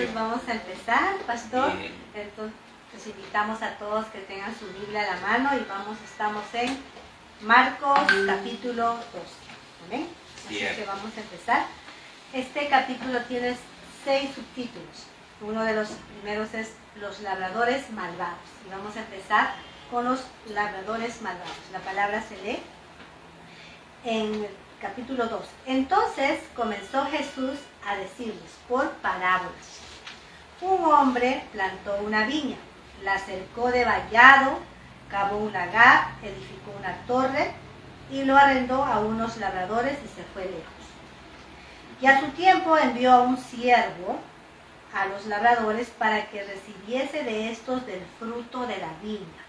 entonces vamos a empezar, pastor. Bien. Entonces les invitamos a todos que tengan su Biblia a la mano y estamos en Marcos capítulo 2. ¿Amén? Así Bien. que vamos a empezar. Este capítulo tiene 6 subtítulos. Uno de los primeros es los labradores malvados. Y vamos a empezar con los labradores malvados. La palabra se lee en el capítulo 2. Entonces comenzó Jesús a decirles por parábolas. Un hombre plantó una viña, la cercó de vallado, cavó un lagar, edificó una torre y lo arrendó a unos labradores y se fue lejos. Y a su tiempo envió a un siervo a los labradores para que recibiese de estos del fruto de la viña.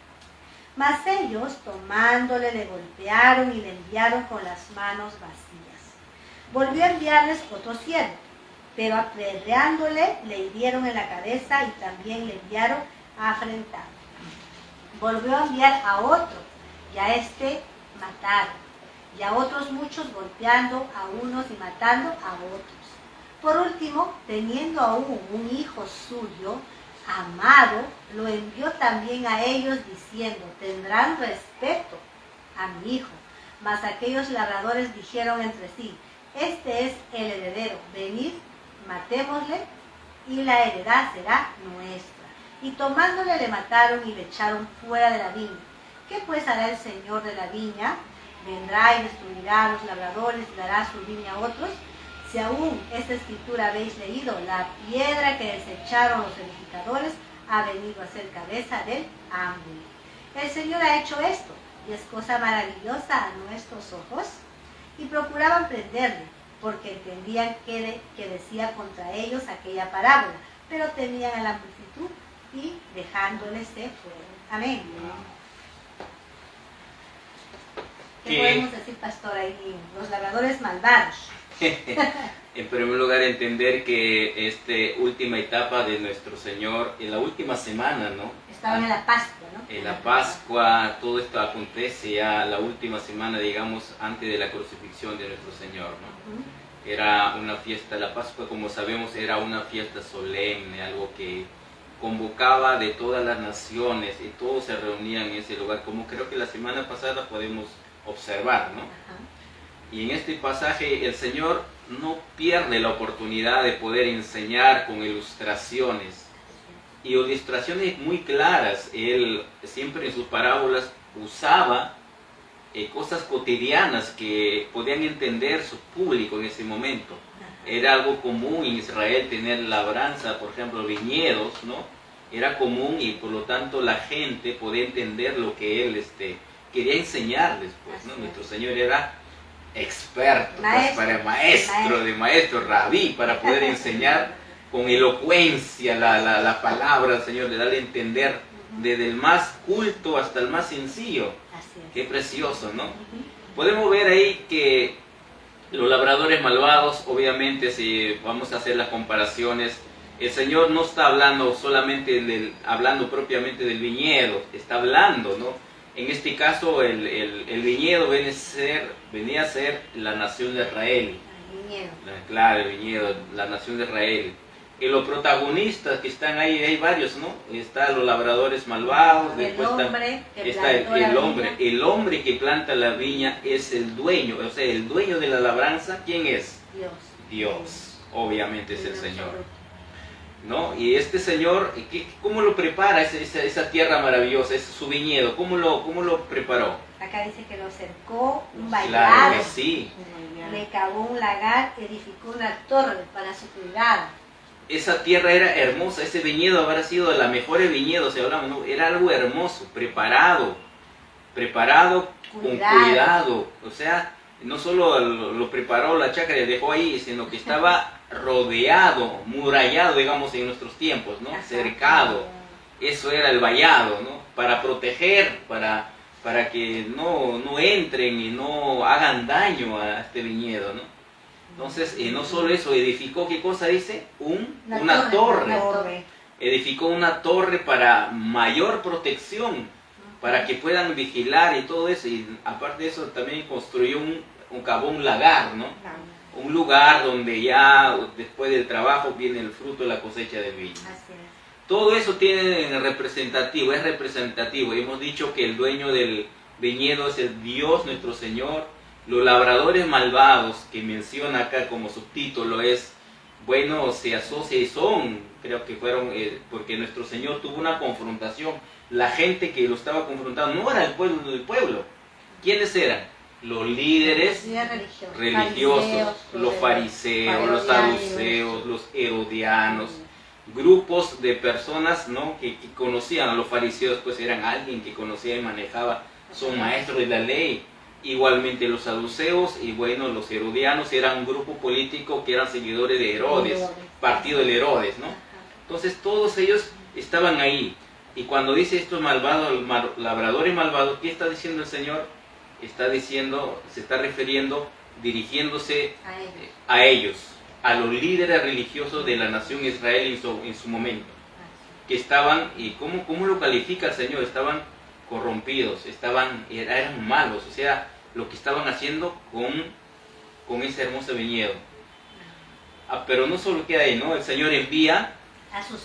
Mas ellos, tomándole, le golpearon y le enviaron con las manos vacías. Volvió a enviarles otro siervo, pero apedreándole, le hirieron en la cabeza y también le enviaron afrentado. Volvió a enviar a otro, y a este mataron, y a otros muchos golpeando a unos y matando a otros. Por último, teniendo aún un hijo suyo, amado, lo envió también a ellos diciendo, tendrán respeto a mi hijo. Mas aquellos labradores dijeron entre sí, este es el heredero, venid, matémosle, y la heredad será nuestra. Y tomándole le mataron y le echaron fuera de la viña. ¿Qué pues hará el señor de la viña? Vendrá y destruirá a los labradores y dará su viña a otros. Si aún esta escritura habéis leído, la piedra que desecharon los edificadores ha venido a ser cabeza del ángulo. El Señor ha hecho esto, y es cosa maravillosa a nuestros ojos. Y procuraban prenderle, porque entendían que decía contra ellos aquella parábola, pero temían a la multitud y dejándole se fueron. Amén. ¿Qué podemos decir, pastor, ahí? Los labradores malvados. En primer lugar, entender que esta última etapa de nuestro Señor, en la última semana, ¿no? Estaban en la Pascua, ¿no? En la Pascua, todo esto acontece ya la última semana, digamos, antes de la crucifixión de nuestro Señor, ¿no? Era una fiesta, la Pascua, como sabemos, era una fiesta solemne, algo que convocaba de todas las naciones y todos se reunían en ese lugar, como creo que la semana pasada podemos observar, ¿no? Y en este pasaje el Señor no pierde la oportunidad de poder enseñar con ilustraciones. Y ilustraciones muy claras. Él siempre en sus parábolas usaba cosas cotidianas que podían entender su público en ese momento. Era algo común en Israel tener labranza, por ejemplo, viñedos, ¿no? Era común y por lo tanto la gente podía entender lo que él quería enseñarles, pues, ¿no? Nuestro Señor era experto, maestro, rabí, para poder enseñar con elocuencia la palabra del Señor, de darle a entender desde el más culto hasta el más sencillo. Qué precioso, ¿no? Podemos ver ahí que los labradores malvados, obviamente, si vamos a hacer las comparaciones, el Señor no está hablando solamente hablando propiamente del viñedo, está hablando, ¿no? En este caso, el viñedo venía a ser la nación de Israel. El viñedo. Claro, el viñedo, la nación de Israel. Y los protagonistas que están ahí, hay varios, ¿no? Están los labradores malvados, después está el hombre que planta la viña es el dueño, o sea, el dueño de la labranza, ¿quién es? Dios, obviamente es el Señor. ¿No? Y este Señor, ¿cómo lo prepara esa tierra maravillosa, ese su viñedo? ¿Cómo lo preparó? Acá dice que lo cercó un vallado, claro que sí. Le cavó un lagar, edificó una torre para su cuidado. Esa tierra era hermosa, ese viñedo habrá sido de las mejores viñedos, si hablamos, ¿no? Era algo hermoso, preparado con cuidado. O sea, no solo lo preparó la chacra y dejó ahí, sino que estaba rodeado, murallado, digamos, en nuestros tiempos, ¿no? Cercado. Eso era el vallado, ¿no? Para proteger, para que no entren y no hagan daño a este viñedo, ¿no? Entonces, no solo eso, edificó, ¿qué cosa dice? Una torre. Edificó una torre para mayor protección, para que puedan vigilar y todo eso. Y aparte de eso, también construyó un lagar, ¿no? Un lugar donde ya después del trabajo viene el fruto de la cosecha de viña. Así es. Todo eso tiene representativo, es representativo. Hemos dicho que el dueño del viñedo es el Dios, nuestro Señor. Los labradores malvados, que menciona acá como subtítulo, es, bueno, se asocia y son, creo que fueron, porque nuestro Señor tuvo una confrontación. La gente que lo estaba confrontando no era el pueblo del pueblo. ¿Quiénes eran? Los líderes religiosos, los fariseos, los saduceos, los herodianos, grupos de personas, ¿no?, que conocían. A los fariseos, pues eran alguien que conocía y manejaba, son maestros de la ley. Igualmente los saduceos y bueno, los herodianos eran un grupo político que eran seguidores de Herodes, partido de Herodes, ¿no? Entonces todos ellos estaban ahí. Y cuando dice estos malvados, labradores malvados, ¿qué está diciendo el Señor? Está diciendo, se está refiriendo, dirigiéndose a ellos, a los líderes religiosos de la nación Israel en su momento, que estaban, y ¿cómo lo califica el Señor? Estaban corrompidos, eran malos, o sea, lo que estaban haciendo con ese hermoso viñedo. Pero no solo queda ahí, ¿no? El Señor envía a su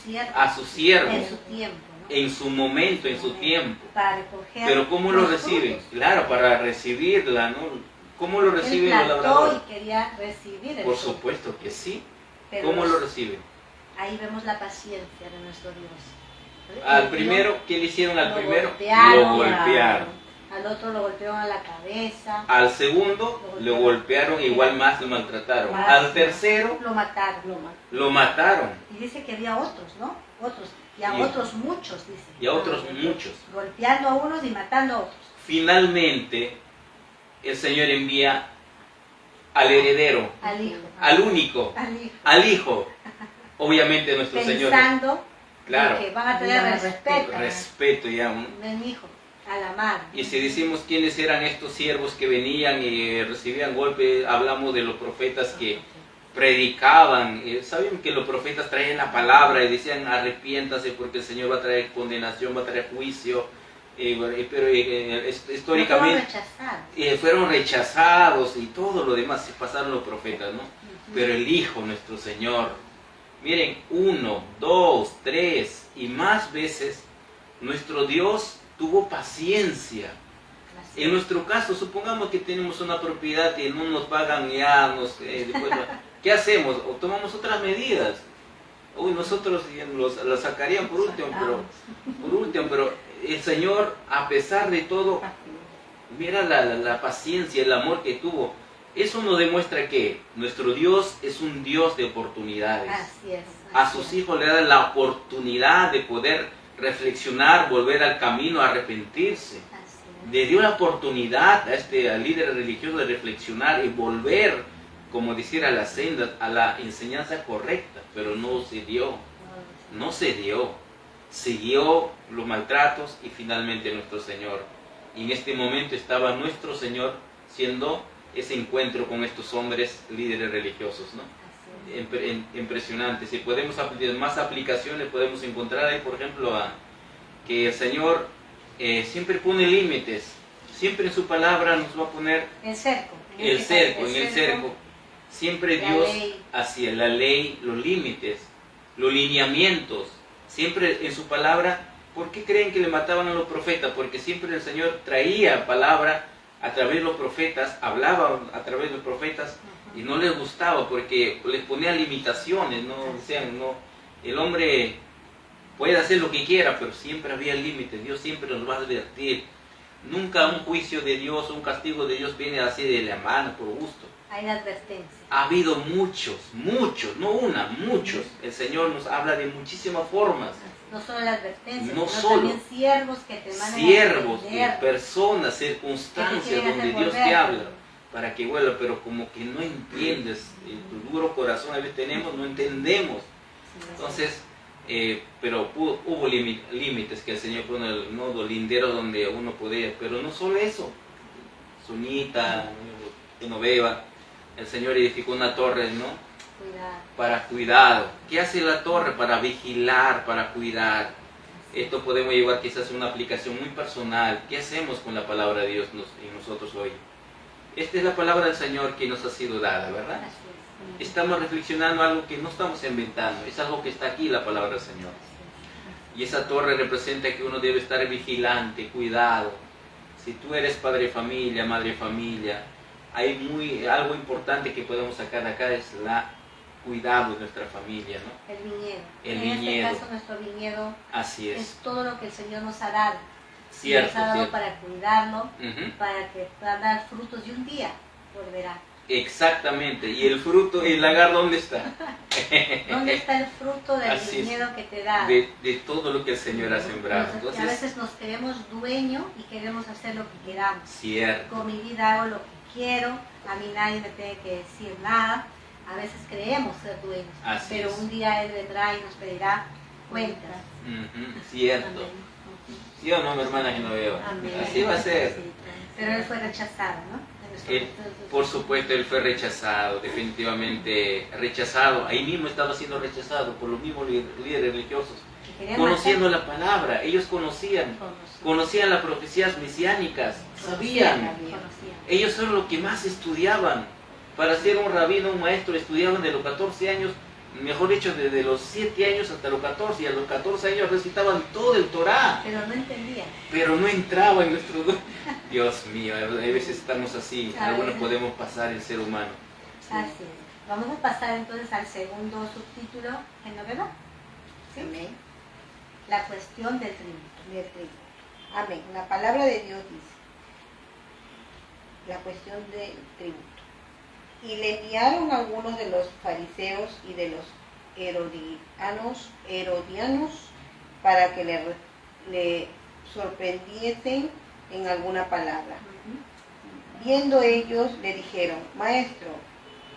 siervo en su tiempo, ¿no? En su momento, en su tiempo. Para recoger. Pero ¿cómo lo reciben? Frutos. Claro, para recibirla, ¿no? ¿Cómo lo reciben los labradores? Y quería recibir el Por fruto. supuesto que sí. Pero ¿Cómo lo reciben? ahí vemos la paciencia de nuestro Dios. Al primero, ¿qué le hicieron al primero? Golpearon, Lo golpearon. Al otro lo golpearon a la cabeza. Al segundo lo golpearon, igual más lo maltrataron. Al tercero Lo mataron. lo mataron. Y dice que había otros, ¿no? Otros. Y a Y- otros muchos, dice. Y a otros muchos. Golpeando a unos y matando a otros. Finalmente, el Señor envía al heredero, Al hijo. al único, Al hijo. al hijo. Obviamente nuestro Señor. Pensando Claro. que van a tener respeto. Respeto ya. De mi hijo. A la madre. Y si decimos quiénes eran estos siervos que venían y recibían golpes, hablamos de los profetas que predicaban. Saben que los profetas traían la palabra y decían arrepiéntase porque el Señor va a traer condenación, va a traer juicio. Pero históricamente fueron rechazados y todo lo demás se pasaron los profetas, ¿no? Pero el Hijo, nuestro Señor, miren, 1, 2, 3 y más veces nuestro Dios tuvo paciencia. En nuestro caso, supongamos que tenemos una propiedad y no nos pagan ya, después, ¿qué hacemos? O tomamos otras medidas. Uy, nosotros la sacarían por último, pero el Señor, a pesar de todo, mira la paciencia, el amor que tuvo. Eso nos demuestra que nuestro Dios es un Dios de oportunidades. Así es. A sus hijos le da la oportunidad de poder reflexionar, volver al camino, arrepentirse. Le dio la oportunidad al líder religioso de reflexionar y volver, como decir, a la senda, a la enseñanza correcta, pero no se dio. No se dio. Siguió los maltratos y finalmente nuestro Señor. Y en este momento estaba nuestro Señor siendo ese encuentro con estos hombres líderes religiosos, ¿no? Impresionante. Si podemos más aplicaciones, podemos encontrar ahí, por ejemplo, que el Señor siempre pone límites. Siempre en su palabra nos va a poner el cerco. En el cerco. Siempre Dios hacia la ley, los límites, los lineamientos. Siempre en su palabra. ¿Por qué creen que le mataban a los profetas? Porque siempre el Señor traía palabra a través de los profetas, hablaba a través de los profetas, y no les gustaba porque les ponía limitaciones, ¿no? Decían, no, el hombre puede hacer lo que quiera, pero siempre había límites. Dios siempre nos va a advertir. Nunca un juicio de Dios, un castigo de Dios viene así de la mano, por gusto. Hay advertencia. Ha habido muchos, no una, muchos. El Señor nos habla de muchísimas formas. No solo la advertencia, no sino solo también siervos que te mandan siervos, a personas, circunstancias donde Dios te habla para que vuelva, pero como que no entiendes, tu duro corazón a veces tenemos, no entendemos. Entonces, pero hubo límites que el Señor pone, los linderos donde uno podía, pero no solo eso. Sunita, Genoveva, el Señor edificó una torre, ¿no? Para cuidado. ¿Qué hace la torre? Para vigilar, para cuidar. Esto podemos llevar quizás a una aplicación muy personal. ¿Qué hacemos con la palabra de Dios en nosotros hoy? Esta es la palabra del Señor que nos ha sido dada, ¿verdad? Así es. Estamos reflexionando algo que no estamos inventando, es algo que está aquí, la palabra del Señor. Y esa torre representa que uno debe estar vigilante, cuidado. Si tú eres padre de familia, madre de familia, hay algo importante que podemos sacar de acá, es la cuidado de nuestra familia, ¿no? El viñedo. El En viñedo. este caso nuestro viñedo Así es es. todo lo que el Señor nos ha dado. Cierto, Nos ha dado cierto. para cuidarlo, Ujú. para que pueda dar frutos y un día volverá. Exactamente. ¿Y el fruto, el lagar, dónde está? ¿Dónde está el fruto del Así es. viñedo que te da? De todo lo que el Señor ha sembrado. Que a Entonces, veces nos queremos dueño y queremos hacer lo que queramos. cierto. Con mi vida hago lo que quiero, a mí nadie me tiene que decir nada. A veces creemos ser dueños, Así pero es. un día Él vendrá y nos pedirá cuentas. Ujú, cierto. ¿Sí o no, mi hermana que no veo? Amén. Así va a ser. Pero Él fue rechazado, ¿no? De nuestro- Él, por supuesto, él fue rechazado, definitivamente rechazado. Ahí mismo estaba siendo rechazado por los mismos líderes religiosos. que querían Conociendo la palabra, ellos matar, conocían las profecías mesiánicas, sabían. conocían. Ellos son los que más estudiaban. Para ser un rabino, un maestro, estudiaban de los 14 años, mejor dicho, desde los 7 años hasta los 14, y a los 14 años recitaban todo el Torá, Pero no entendían. pero no entraba en nuestro... Dios mío, a veces estamos así, A algunos ver. podemos pasar el ser humano. Así es. Vamos a pasar entonces al segundo subtítulo, ¿Genoveva? ¿Sí? Amén. La cuestión del tributo. Del tributo. Amén. La palabra de Dios dice, la cuestión del tributo. Y le enviaron algunos de los fariseos y de los herodianos para que le sorprendiesen en alguna palabra. Viendo ellos, le dijeron, Maestro,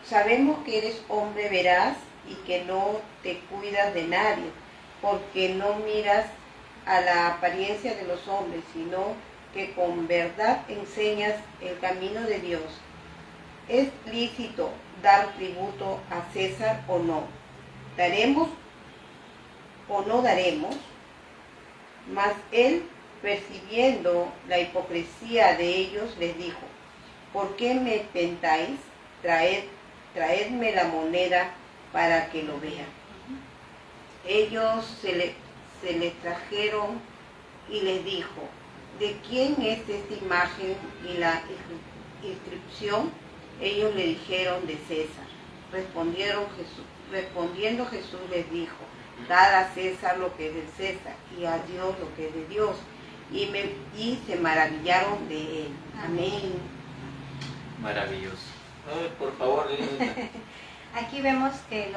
sabemos que eres hombre veraz y que no te cuidas de nadie, porque no miras a la apariencia de los hombres, sino que con verdad enseñas el camino de Dios. ¿Es lícito dar tributo a César o no? ¿Daremos o no daremos? Mas él, percibiendo la hipocresía de ellos, les dijo, ¿por qué me tentáis? Traedme la moneda para que lo vean. Ellos se les trajeron y les dijo, ¿de quién es esta imagen y la inscripción? Ellos le dijeron, de César. Respondiendo Jesús les dijo, dad a César lo que es de César y a Dios lo que es de Dios. Y se maravillaron de él. Amén. Maravilloso. Ay, por favor, Lenita. Aquí vemos que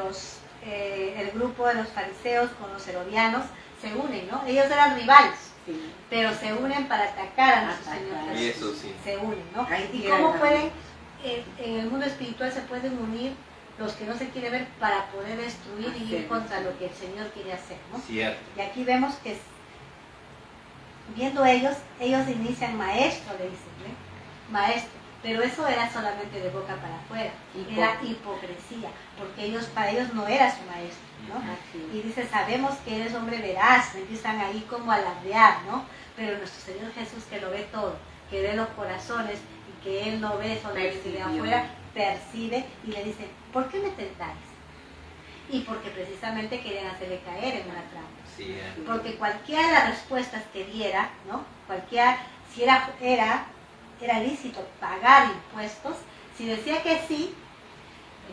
el grupo de los fariseos con los herodianos se unen, ¿no? Ellos eran rivales, Sí. pero se unen para atacar a nuestro Señor Atacar. Jesús. Eso sí. Se unen, ¿no? Ahí ¿Y tienen cómo la- pueden, en el mundo espiritual se pueden unir los que no se quieren ver para poder destruir y ir Hacer. contra lo que el Señor quiere hacer, ¿no? Cierto. Y aquí vemos que viendo ellos inician maestro, le dicen, ¿eh? Maestro. Pero eso era solamente de boca para afuera, era hipocresía, porque para ellos no era su maestro, ¿no? Así. Y dice, sabemos que eres hombre veraz, empiezan ahí como a alardear, ¿no? Pero nuestro Señor Jesús, que lo ve todo, que ve los corazones y que Él no ve solamente de Percibió. afuera, percibe y le dice, ¿por qué me tentáis? Y porque precisamente querían hacerle caer en una trampa. Cierto. Porque cualquiera de las respuestas que diera, ¿no? Si era lícito pagar impuestos, si decía que sí,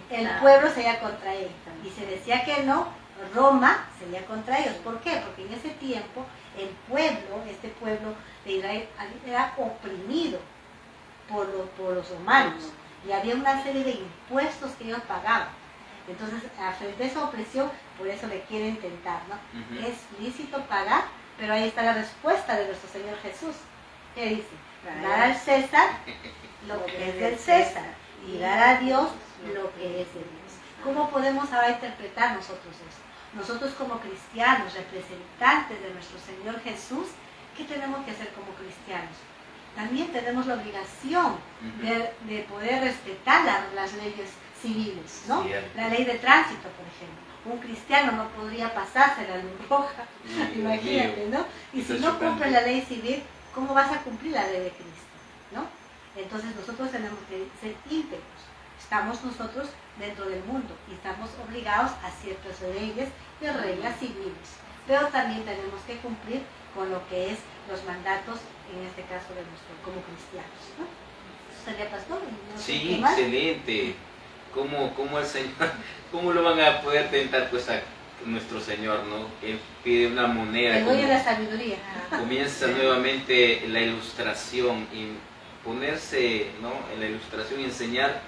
el pueblo sería contra él. Y si decía que no, Roma sería contra ellos. ¿Por qué? Porque en ese tiempo el pueblo, este pueblo de Israel, era oprimido por los romanos. Y había una serie de impuestos que ellos pagaban. Entonces, frente a esa opresión, por eso le quieren tentar, ¿no? Ujú. Es lícito pagar, pero ahí está la respuesta de nuestro Señor Jesús. ¿Qué dice? Dar al César lo que es del César y dar a Dios lo que es de Dios. ¿Cómo podemos ahora interpretar nosotros eso? Nosotros como cristianos, representantes de nuestro Señor Jesús, ¿qué tenemos que hacer como cristianos? También tenemos la obligación de poder respetar las leyes civiles, ¿no? Cierto. La ley de tránsito, por ejemplo. Un cristiano no podría pasarse la luz roja, imagínate, ¿no? Y Está si no chocante. cumple la ley civil, ¿cómo vas a cumplir la ley de Cristo? ¿No? Entonces nosotros tenemos que ser íntegros. Estamos nosotros dentro del mundo y estamos obligados a ciertas leyes y reglas civiles. Pero también tenemos que cumplir con lo que es los mandatos, en este caso de nuestro, como cristianos, ¿no? Eso sería, pastor. ¿No? Sí, excelente. ¿Cómo el Señor, cómo lo van a poder tentar pues a nuestro Señor, ¿no? Él pide una moneda. El dueño de la sabiduría. Comienza nuevamente la ilustración y ponerse, ¿no?, en la ilustración y enseñar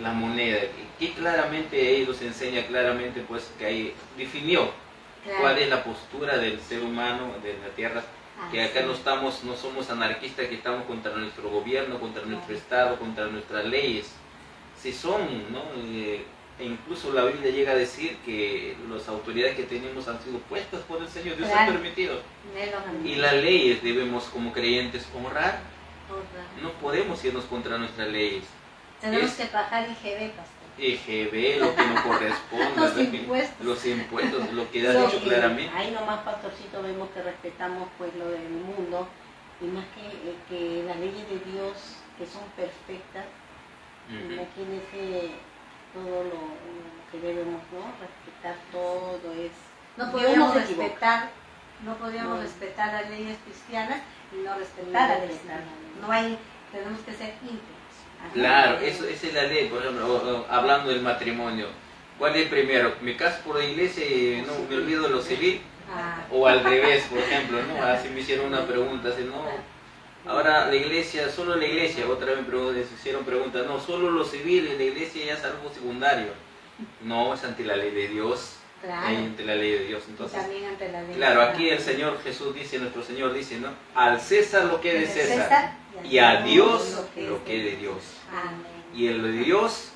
la moneda, que claramente ellos enseña claramente pues que ahí definió cuál es la postura del ser humano de la tierra, que acá no somos anarquistas que estamos contra nuestro gobierno, contra nuestro Estado, contra nuestras leyes. Si son, ¿no? E incluso la Biblia llega a decir que las autoridades que tenemos han sido puestas por el Señor, Dios ha permitido. Y las leyes debemos como creyentes honrar. No podemos irnos contra nuestras leyes. Tenemos que pagar IGB, pastor. IGB, lo que no corresponde, los impuestos, lo que ha dicho claramente. Ahí nomás, pastorcito, vemos que respetamos pues lo del mundo, y más que las leyes de Dios, que son perfectas. Imagínense todo lo que debemos, ¿no? Respetar todo es... No podríamos respetar las leyes cristianas y no respetar a la Islam. No hay, tenemos que ser íntegros. Claro, esa es la ley. Por ejemplo, hablando del matrimonio, ¿cuál es primero? ¿Me caso por la iglesia y no me olvido de lo civil? O al revés, por ejemplo, ¿no? Así me hicieron una pregunta, así, no, ahora la iglesia, solo la iglesia. Otra vez me hicieron preguntas, no, solo lo civil, la iglesia ya es algo secundario. No, es ante la ley de Dios. Claro. Ante la ley de Dios. Entonces, también ante la ley. Claro, aquí el Señor Jesús dice, nuestro Señor dice, ¿no? Al César lo que es de César, y a Dios lo que es de Dios. Amén. Y el de Dios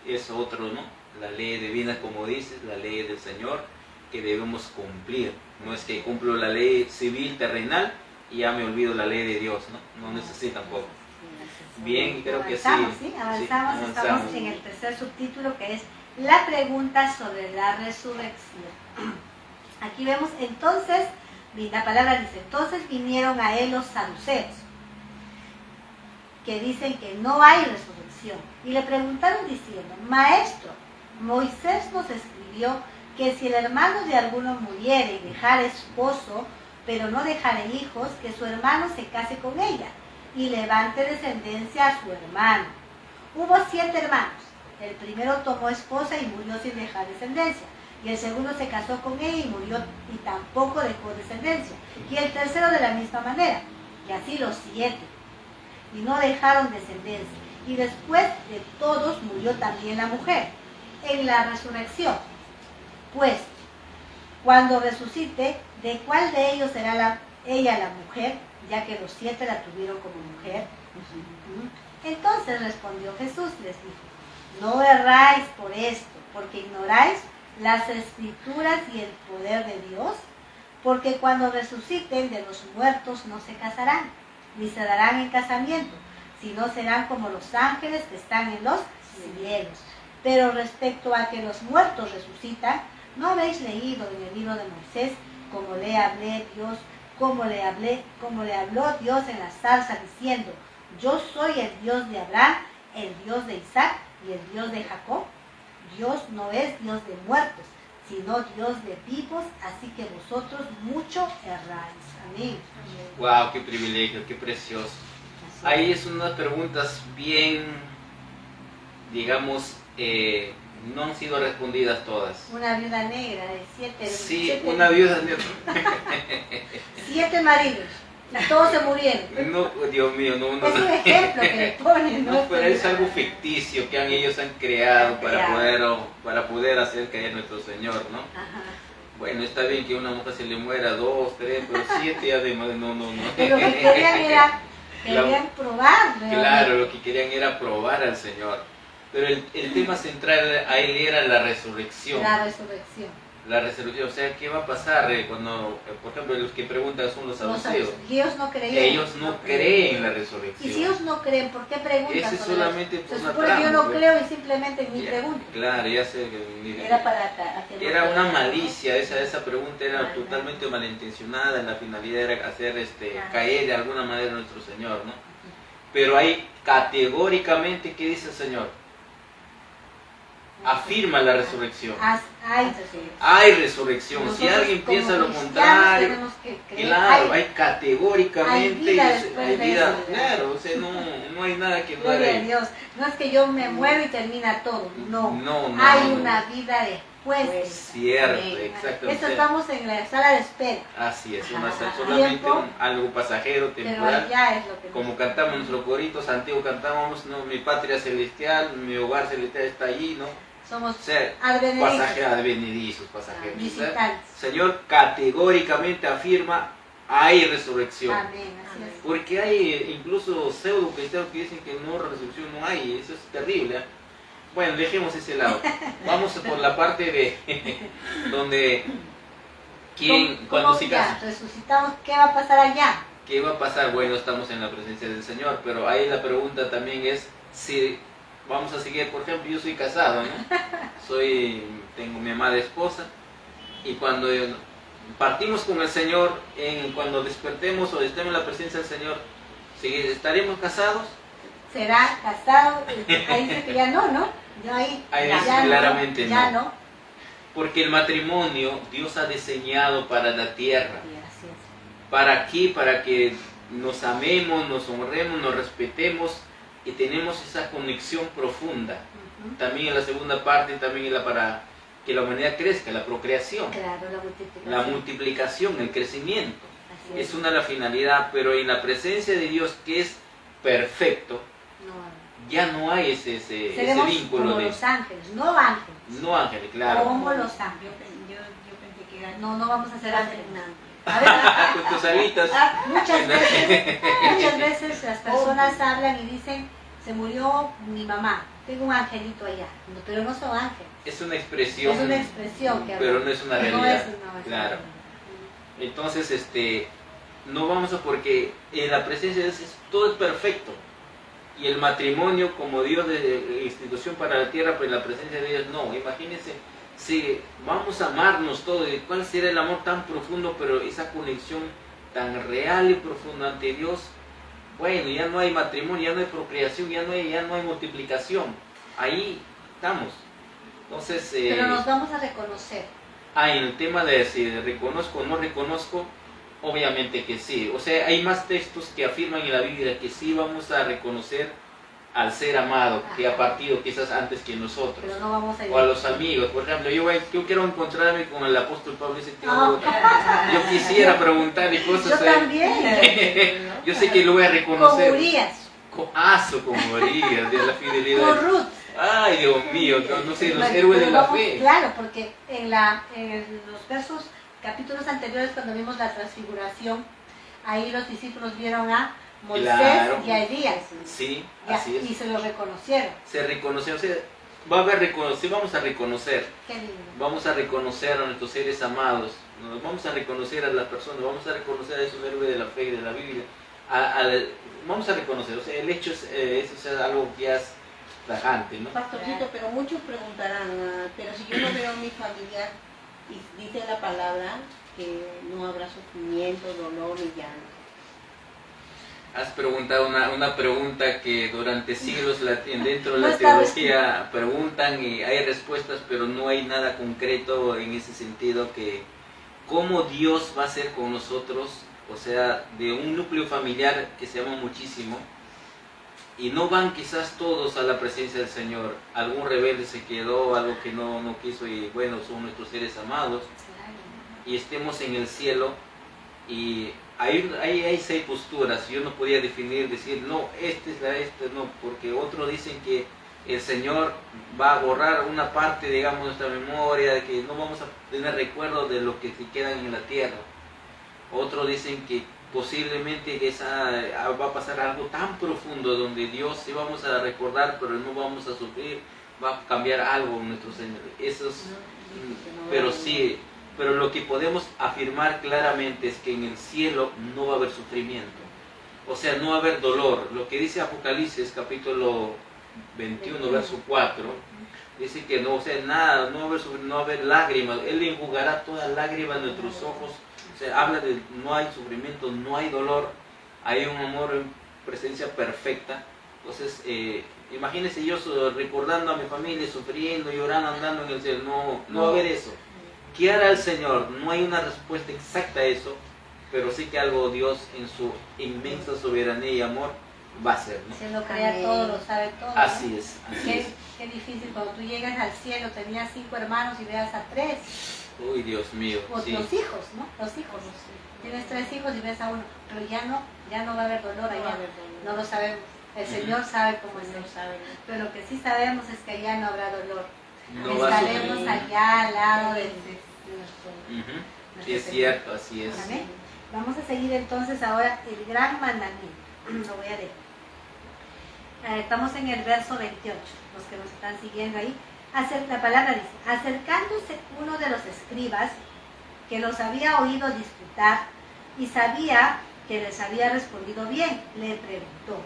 es otro, ¿no? La ley divina, como dices, la ley del Señor que debemos cumplir. No es que cumplo la ley civil terrenal y ya me olvido la ley de Dios, ¿no? No necesito tampoco. Bien, creo que sí. Avanzamos. Estamos en el tercer subtítulo, que es la pregunta sobre la resurrección. Aquí vemos entonces, la palabra dice, entonces vinieron a él los saduceos, que dicen que no hay resurrección, y le preguntaron diciendo, Maestro, Moisés nos escribió que si el hermano de alguno muriere y dejare esposo, pero no dejare hijos, que su hermano se case con ella y levante descendencia a su hermano. Hubo 7 hermanos. El primero tomó esposa y murió sin dejar descendencia. Y el segundo se casó con ella y murió y tampoco dejó descendencia. Y el tercero de la misma manera. Y así los 7. Y no dejaron descendencia. Y después de todos murió también la mujer. En la resurrección, pues, cuando resucite, ¿de cuál de ellos será ella la mujer? Ya que los 7 la tuvieron como mujer. Entonces respondió Jesús y les dijo, no erráis por esto, porque ignoráis las escrituras y el poder de Dios, porque cuando resuciten de los muertos no se casarán, ni se darán en casamiento, sino serán como los ángeles que están en los cielos. Pero respecto a que los muertos resucitan, ¿no habéis leído en el libro de Moisés como le habló Dios en la zarza diciendo, yo soy el Dios de Abraham, el Dios de Isaac y el Dios de Jacob? Dios no es Dios de muertos, sino Dios de vivos, así que vosotros mucho erráis. Amén. Wow, qué privilegio, qué precioso. Ahí es unas preguntas bien, digamos, no han sido respondidas todas. Una viuda negra de 7. Sí, una viuda negra. 7 maridos. Y todos se murieron. No, Dios mío, no. Es un ejemplo que le ponen, ¿no? No, pero es algo ficticio que ellos han creado para poder hacer caer a nuestro Señor, ¿no? Ajá. Bueno, está bien que una mujer se le muera 2, 3, pero 7 además, no. Pero lo que querían probar, ¿no? Claro, lo que querían era probar al Señor. Pero el tema central a él era la resurrección. La resurrección. La resurrección, o sea, ¿qué va a pasar cuando, por ejemplo, los que preguntan son los saduceos? Ellos no creían. Ellos no creen en la resurrección. Y si ellos no creen, ¿por qué preguntan? Ese es solamente por se una supone que yo no creo y simplemente ni pregunto. Claro, ya sé que Era para hacer era una malicia, esa pregunta era totalmente malintencionada, la finalidad era hacer caer de alguna manera a nuestro Señor, ¿no? Pero hay categóricamente, ¿qué dice el Señor? Afirma la resurrección. Hay resurrección. Si Nosotros alguien como piensa lo cristianos contrario, tenemos que creer, claro, hay categóricamente, hay vida después hay de vida, eso. claro, o sea, no hay nada que dudar Gloria a ahí. Dios. No es que yo me muero y termina todo. No. No, Hay no. una vida después de esa. Cierto, Amén. exactamente. Esto estamos en la sala de espera. Así es, Ajá. solamente Tiempo, algo pasajero, Pero temporal. allá es lo que Como cantamos nuestro corito, Santiago cantábamos, no, mi patria celestial, mi hogar celestial está allí, ¿no? somos O sea, advenedizos, pasajeros, advenedizos, pasajeros. visitantes. Señor categóricamente afirma, hay resurrección. Amén, así es. Porque hay incluso pseudo cristianos que dicen que no, resurrección no hay, eso es terrible. ¿Eh? Bueno, dejemos ese lado. Vamos por la parte de donde cuando ¿Cómo se ya casa. resucitamos? ¿Qué va a pasar allá? ¿Qué va a pasar? Bueno, estamos en la presencia del Señor, pero ahí la pregunta también es si vamos a seguir, por ejemplo, yo soy casado, ¿no? Tengo mi amada esposa, y cuando partimos con el Señor, cuando despertemos o estemos en la presencia del Señor, ¿estaremos casados? ¿Será casado? Ahí dice que ya no. Ya ahí Dice ya claramente ya no. Porque el matrimonio Dios ha diseñado para la tierra. Y así es. ¿Para qué? Para que nos amemos, nos honremos, nos respetemos y tenemos esa conexión profunda. Ujú. También en la segunda parte, también para que la humanidad crezca, la procreación, Claro, la multiplicación. la multiplicación, el crecimiento. Así Es una de las finalidades, pero en la presencia de Dios, que es perfecto, No, ya no hay ese seremos vínculo como de... los ángeles, no ángeles. No, Ángel, claro. Como los ángeles. Yo pensé que era No vamos a ser ángeles. Fernando. A ver, Con tus alitas. muchas veces las personas hablan y dicen, se murió mi mamá, tengo un angelito allá, pero no son ángeles. Es una expresión, Es una expresión que pero no es una no realidad. es una Claro. Entonces, no vamos a, porque en la presencia de Dios todo es perfecto. Y el matrimonio como Dios de institución para la tierra, pero en la presencia de Dios no. Imagínense, si vamos a amarnos todos, ¿cuál será el amor tan profundo, pero esa conexión tan real y profunda ante Dios? Bueno, ya no hay matrimonio, ya no hay procreación, ya no hay multiplicación. Ahí estamos. Entonces, Pero nos vamos a reconocer. en el tema de si reconozco o no reconozco, obviamente que sí. O sea, hay más textos que afirman en la Biblia que sí vamos a reconocer al ser amado, que ha partido quizás antes que nosotros. Pero no vamos a ir. O a los amigos. Por ejemplo, yo quiero encontrarme con el apóstol Pablo y dice, yo quisiera preguntarle Yo cosas. también. Yo sé que lo voy a reconocer. Con Urias, Como Urias, de la fidelidad. con Ruth. Ay, Dios mío, no sé, los Bueno, héroes de pero la vamos- fe. Claro, porque en los versos, capítulos anteriores, cuando vimos la transfiguración, ahí los discípulos vieron a Moisés Claro. y a Elías. Sí, Ya, así es. y se lo reconocieron. Se reconoce, o sea, vamos a reconocer. Qué lindo. Vamos a reconocer a nuestros seres amados, vamos a reconocer a las personas, vamos a reconocer a esos héroes de la fe y de la Biblia. Vamos a reconocer, o sea, el hecho es algo que ya es tajante, ¿no? Pastorcito, pero muchos preguntarán, pero si yo no veo a mi familiar y dice la palabra que no habrá sufrimiento, dolor y llanto. Has preguntado una pregunta que durante siglos dentro de No la está teología preguntan y hay respuestas, pero no hay nada concreto en ese sentido que cómo Dios va a ser con nosotros, o sea, de un núcleo familiar que se ama muchísimo y no van quizás todos a la presencia del Señor. Algún rebelde se quedó, algo que no quiso y bueno, son nuestros seres amados y estemos en el cielo y hay seis posturas. Yo no podía decir, no, esta no, porque otros dicen que el Señor va a borrar una parte, digamos, de nuestra memoria, de que no vamos a tener recuerdo de lo que se quedan en la tierra. Otros dicen que posiblemente va a pasar algo tan profundo donde Dios sí vamos a recordar, pero no vamos a sufrir, va a cambiar algo en nuestro Señor. Pero lo que podemos afirmar claramente es que en el cielo no va a haber sufrimiento. O sea, no va a haber dolor. Lo que dice Apocalipsis capítulo 21, verso 4, dice que no, o sea, nada, no va a haber lágrimas. Él enjugará toda lágrima de nuestros ojos. O sea, habla de no hay sufrimiento, no hay dolor. Hay un amor en presencia perfecta. Entonces, imagínense yo recordando a mi familia, sufriendo, llorando, andando en el cielo. No va a haber eso. ¿Qué hará el Señor? No hay una respuesta exacta a eso, pero sí que algo Dios en su inmensa soberanía y amor va a hacer, ¿no? Se lo crea todo, lo sabe todo. Así ¿no? es, así es. Qué difícil cuando tú llegas al cielo, tenías 5 hermanos y veas a 3. Uy, Dios mío. O Sí. los hijos, ¿no? Los hijos. Tienes 3 hijos y ves a uno, pero ya no va a haber dolor allá. No lo sabemos. El Señor sabe cómo es eso. Pero lo que sí sabemos es que allá no habrá dolor. No va a Estaremos sufrir. allá al lado de Ujú. nuestro Sí, es Señor. cierto, así es. Amén. Vamos a seguir entonces ahora el gran mandamiento. Lo voy a leer. Estamos en el verso 28, los que nos están siguiendo ahí. La palabra dice, acercándose uno de los escribas que los había oído disputar y sabía que les había respondido bien, le preguntó,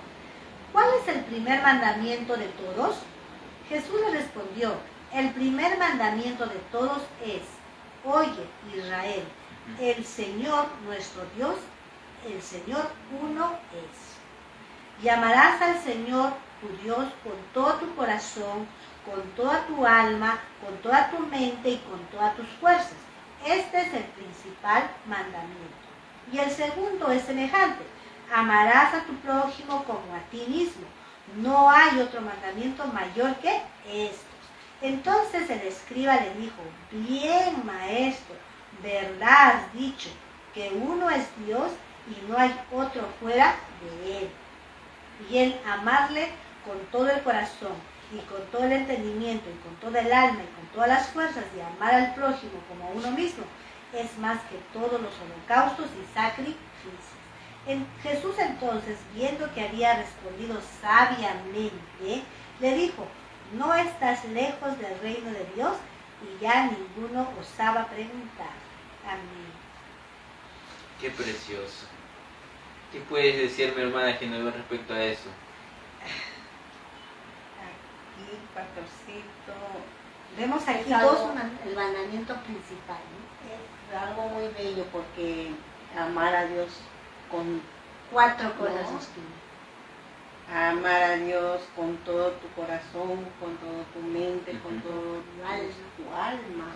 ¿cuál es el primer mandamiento de todos? Jesús le respondió, el primer mandamiento de todos es, oye Israel, el Señor nuestro Dios, el Señor uno es. Y amarás al Señor tu Dios con todo tu corazón, con toda tu alma, con toda tu mente y con todas tus fuerzas. Este es el principal mandamiento. Y el segundo es semejante. Amarás a tu prójimo como a ti mismo. No hay otro mandamiento mayor que estos. Entonces el escriba le dijo, bien maestro, verdad has dicho, que uno es Dios y no hay otro fuera de él. Y el amarle con todo el corazón y con todo el entendimiento y con toda el alma y con todas las fuerzas y amar al prójimo como a uno mismo es más que todos los holocaustos y sacrificios. Jesús entonces, viendo que había respondido sabiamente, le dijo, no estás lejos del reino de Dios, y ya ninguno osaba preguntar. Amén. Qué precioso. ¿Qué puedes decir, mi hermana Genoveva, respecto a eso? Aquí, pastorcito, Vemos aquí Es algo- el mandamiento principal, ¿no? Es algo muy bello porque amar a Dios con 4 cosas sostiene. amar a Dios con todo tu corazón, con todo tu mente, con todo tu alma,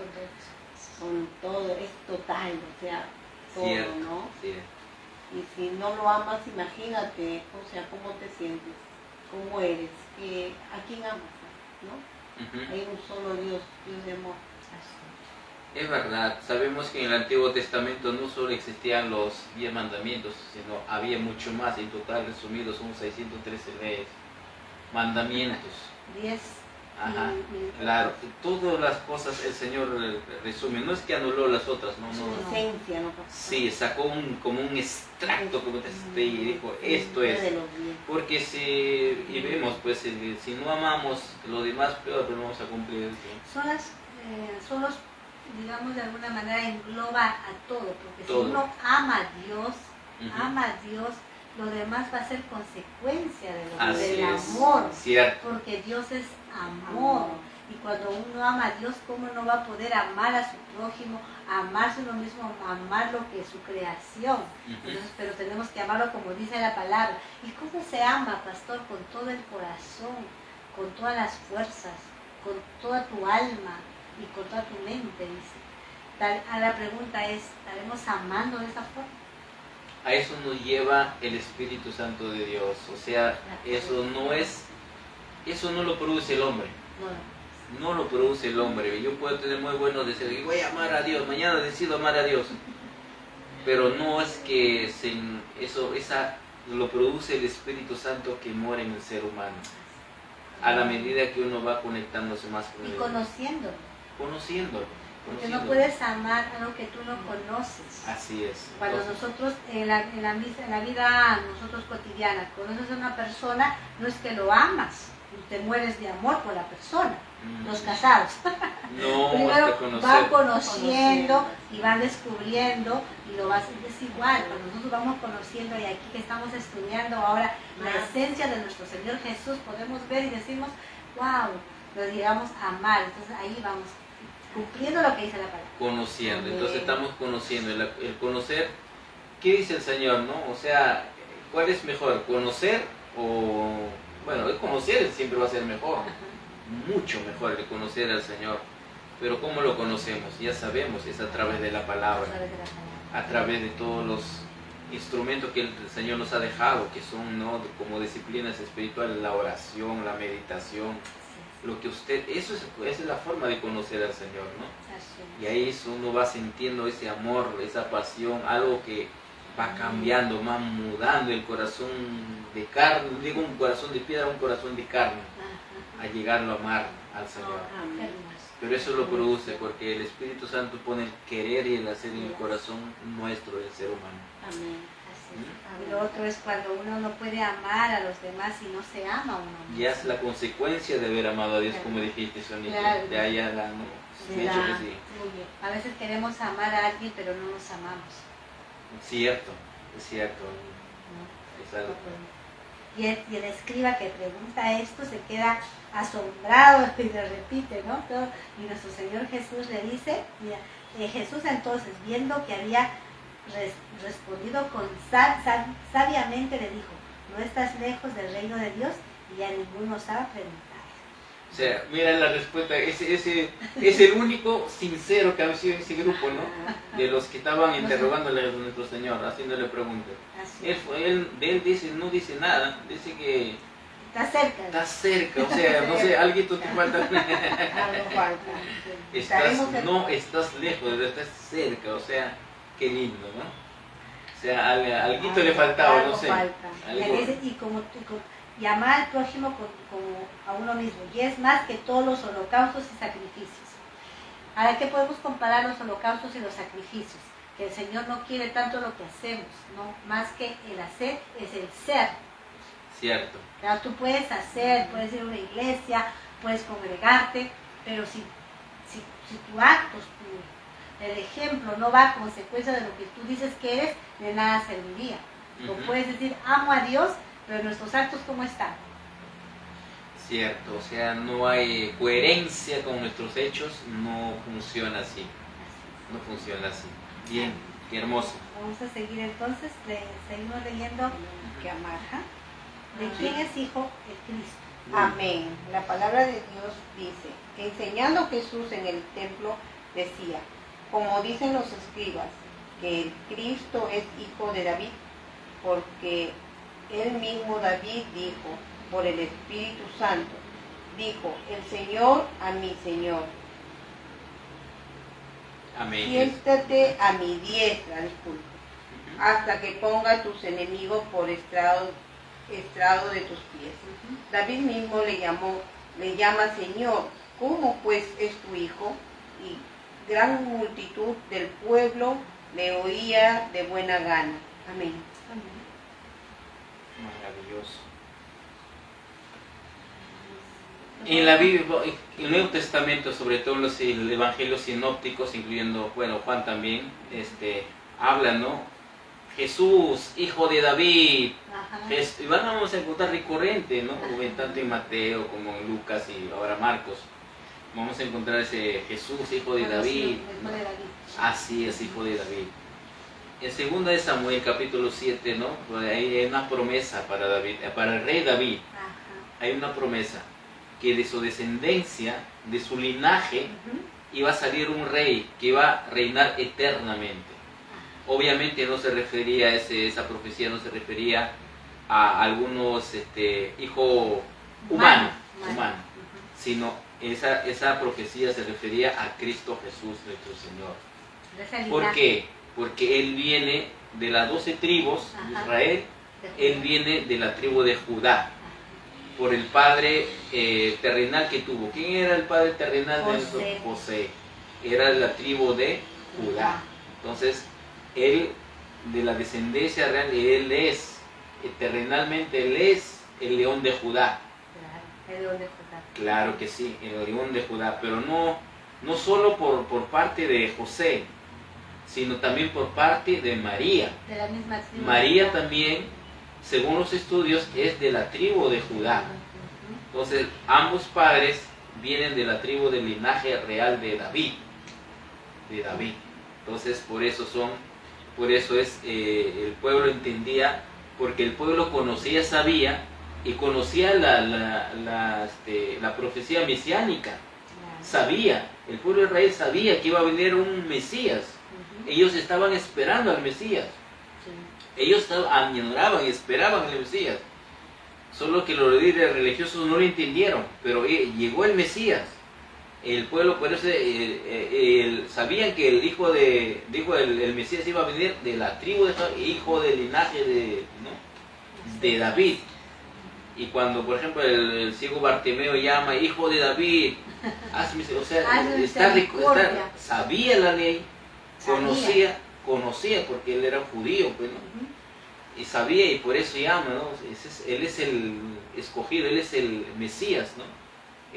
con todo, es total, o sea, todo, Cierto, ¿no? sí. Y si no lo amas, imagínate, o sea, cómo te sientes, cómo eres, a quién amas, ¿no? Ujú. Hay un solo Dios, Dios de amor. Es verdad, sabemos que en el Antiguo Testamento no solo existían los 10 mandamientos, sino había mucho más, en total resumidos son 613 leyes, mandamientos. 10. Ajá, claro, todas las cosas el Señor resume, no es que anuló las otras, no, Su no. esencia, ¿no? Sí, sacó como un extracto, como te y dijo, esto es. De los 10. Porque y vemos, pues, si no amamos lo demás, peor, pero no vamos a cumplir eso. Son los, digamos, de alguna manera engloba a todo, porque Todo. si uno ama a Dios, Ujú. lo demás va a ser consecuencia Así del es, amor, cierto. porque Dios es amor. Y cuando uno ama a Dios, ¿cómo no va a poder amar a su prójimo, amarse uno mismo, amar lo que es su creación? Ujú. Entonces, pero tenemos que amarlo como dice la palabra. ¿Y cómo se ama, pastor? Con todo el corazón, con todas las fuerzas, con toda tu alma y con toda tu mente, dice. La pregunta es, ¿estaremos amando de esa forma? A eso nos lleva el Espíritu Santo de Dios. O sea, eso no lo produce el hombre. No lo produce el hombre. Yo puedo tener muy buenos deseos y voy a amar a Dios, mañana decido amar a Dios. Pero no es que esa lo produce el Espíritu Santo que mora en el ser humano. A la medida que uno va conectándose más con Y él. conociéndolo. Porque no conociéndolo. puedes amar algo que tú no conoces. Así es. Cuando Entonces, nosotros, en la vida nosotros cotidiana, conoces a una persona, no es que lo amas, te mueres de amor por la persona. Los casados. no, Primero hasta conocer. van conociendo y van descubriendo y es igual, cuando nosotros vamos conociendo y aquí que estamos estudiando ahora la esencia de nuestro Señor Jesús, podemos ver y decimos, wow, lo llegamos a amar, entonces ahí vamos cumpliendo lo que dice la palabra. Conociendo, Amén. entonces estamos conociendo, el conocer, ¿qué dice el Señor, no? O sea, ¿cuál es mejor, conocer o, conocer siempre va a ser mejor, mucho mejor el conocer al Señor. Pero ¿cómo lo conocemos? Ya sabemos, es a través de la palabra, a través de todos los instrumentos que el Señor nos ha dejado, que son, ¿no?, como disciplinas espirituales, la oración, la meditación, lo que usted, esa es la forma de conocer al Señor, ¿no? Y ahí uno va sintiendo ese amor, esa pasión, algo que va cambiando, va mudando el corazón de carne, digo un corazón de piedra, un corazón de carne, a llegarlo a amar al Señor. Pero eso lo produce porque el Espíritu Santo pone el querer y el hacer en el corazón nuestro del ser humano. Amén. Y lo otro es cuando uno no puede amar a los demás y no se ama a uno mismo. Ya es la consecuencia de haber amado a Dios, como dijiste, Sonita. Claro. De ahí ya la, ¿no? De hecho que sí. A veces queremos amar a alguien, pero no nos amamos. Cierto, es cierto. ¿No? Es algo. Y el escriba que pregunta esto se queda asombrado y le repite, ¿no? Y nuestro Señor Jesús le dice, mira, Jesús entonces, viendo que había respondido sabiamente, le dijo, no estás lejos del reino de Dios, y a ninguno osaba preguntar. O sea, mira la respuesta, ese es el único sincero que ha sido en ese grupo, ¿no? De los que estaban interrogándole a nuestro Señor, haciéndole preguntas. Él dice, no dice nada, dice que está cerca. Está cerca, o sea, no sé, alguito te falta. Algo falta. No estás lejos, estás cerca, o sea, qué lindo, ¿no? O sea, alguito le faltaba, no sé. Y amar al prójimo como a uno mismo, y es más que todos los holocaustos y sacrificios. Ahora, ¿qué podemos comparar los holocaustos y los sacrificios? Que el Señor no quiere tanto lo que hacemos, no más que el hacer, es el ser. Cierto. Claro, tú puedes hacer, puedes ir a una iglesia, puedes congregarte, pero si tu acto, el ejemplo no va a consecuencia de lo que tú dices que eres, de nada serviría. O puedes decir, amo a Dios, pero nuestros actos, ¿cómo están? Cierto, o sea, no hay coherencia con nuestros hechos, no funciona así. No funciona así. Bien, qué hermoso. Vamos a seguir entonces, seguimos leyendo. Que amar. ¿De quién es hijo el Cristo? Amén. La palabra de Dios dice, enseñando Jesús en el templo, decía, como dicen los escribas, que el Cristo es hijo de David, porque él mismo David dijo, por el Espíritu Santo, dijo, el Señor a mi Señor, amén, siéntate a mi diestra, disculpe, hasta que ponga a tus enemigos por estrado de tus pies. David mismo le llama Señor. ¿Cómo pues es tu hijo? Y gran multitud del pueblo le oía de buena gana. Amén. Maravilloso. En la Biblia, en el Nuevo Testamento, sobre todo en los evangelios sinópticos, incluyendo, bueno, Juan también, hablan, ¿no? Jesús, hijo de David. Y vamos a encontrar recurrente, ¿no? Tanto en Mateo como en Lucas y ahora Marcos. Vamos a encontrar ese Jesús, hijo de David. Así es, hijo de David. En 2 de Samuel, capítulo 7, ¿no? Ahí hay una promesa para David, para el rey David. Hay una promesa que de su descendencia, de su linaje, iba a salir un rey que iba a reinar eternamente. Obviamente no se refería a esa profecía, no se refería a algunos hijos humanos, sino esa profecía se refería a Cristo Jesús, nuestro Señor. ¿Por qué? Porque Él viene de las 12 tribus de Israel, Él viene de la tribu de Judá, por el padre terrenal que tuvo. ¿Quién era el padre terrenal de nuestro? José. Era de la tribu de Judá. Entonces, Él, de la descendencia real, Él es, terrenalmente, Él es el león de Judá. Claro, el león de Judá. Claro que sí, el león de Judá, pero no solo por parte de José, sino también por parte de María. De la misma tribu. María también, según los estudios, es de la tribu de Judá. Entonces, ambos padres vienen de la tribu del linaje real de David. Entonces, por eso el pueblo entendía, porque el pueblo conocía, sabía y conocía la profecía mesiánica. Sabía, el pueblo de Israel sabía que iba a venir un Mesías. Ellos estaban esperando al Mesías. Ellos añoraban y esperaban al Mesías. Solo que los líderes religiosos no lo entendieron, pero llegó el Mesías. El pueblo, por eso, sabían que el el Mesías iba a venir de la tribu de hijo del linaje de David. Y cuando, por ejemplo, el ciego Bartimeo llama, hijo de David, o sea, sabía la ley, conocía porque él era judío, pues, ¿no? Y sabía, y por eso llama, ¿no? Él es el escogido, él es el Mesías, ¿no?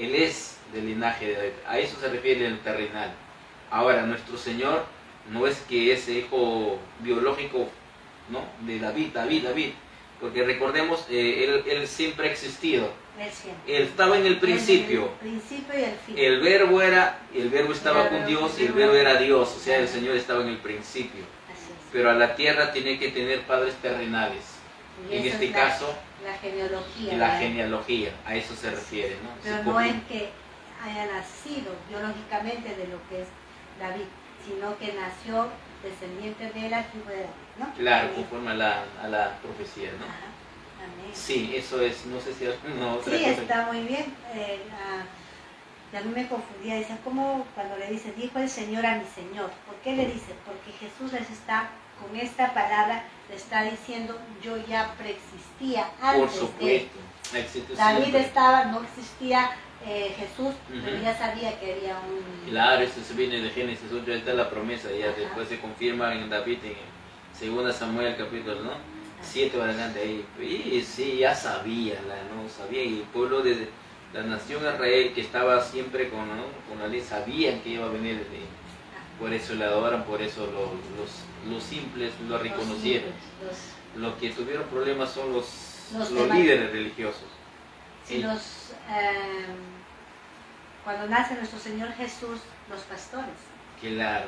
Él es del linaje de David. A eso se refiere el terrenal. Ahora, nuestro Señor no es que es hijo biológico, ¿no? De David. Porque recordemos, él siempre ha existido. Él estaba en el principio. El principio y el fin. El verbo estaba con Dios y el verbo era Dios. O sea, el Señor estaba en el principio. Pero a la tierra tiene que tener padres terrenales. En este caso, la genealogía. La genealogía, a eso se refiere, ¿no? Pero no es que haya nacido biológicamente de lo que es David, sino que nació descendiente de la tribu de David, ¿no? Claro, conforme a la profecía, ¿no? Ajá. Amén. Sí, eso es, no sé si es una otra sí, cosa. está muy bien. Y a mí me confundía, decía, ¿cómo cuando le dice, dijo el Señor a mi Señor? ¿Por qué le dice? Porque Jesús les está, con esta palabra, le está diciendo, yo ya preexistía antes. Por supuesto, David siempre. estaba, no existía Jesús, pero ya sabía que había un... Claro, eso se viene de Génesis 8, ahí está la promesa, ya después se confirma en David en 2 Samuel capítulo, ¿no? 7 para adelante ahí. Y sí, ya sabía, ¿no? Sabía, y el pueblo de la nación Israel, que estaba siempre con la ley, sabían que iba a venir por eso le adoran, por eso los simples lo reconocieron. Los que tuvieron problemas son los líderes religiosos. Sí, cuando nace nuestro Señor Jesús, los pastores. Claro.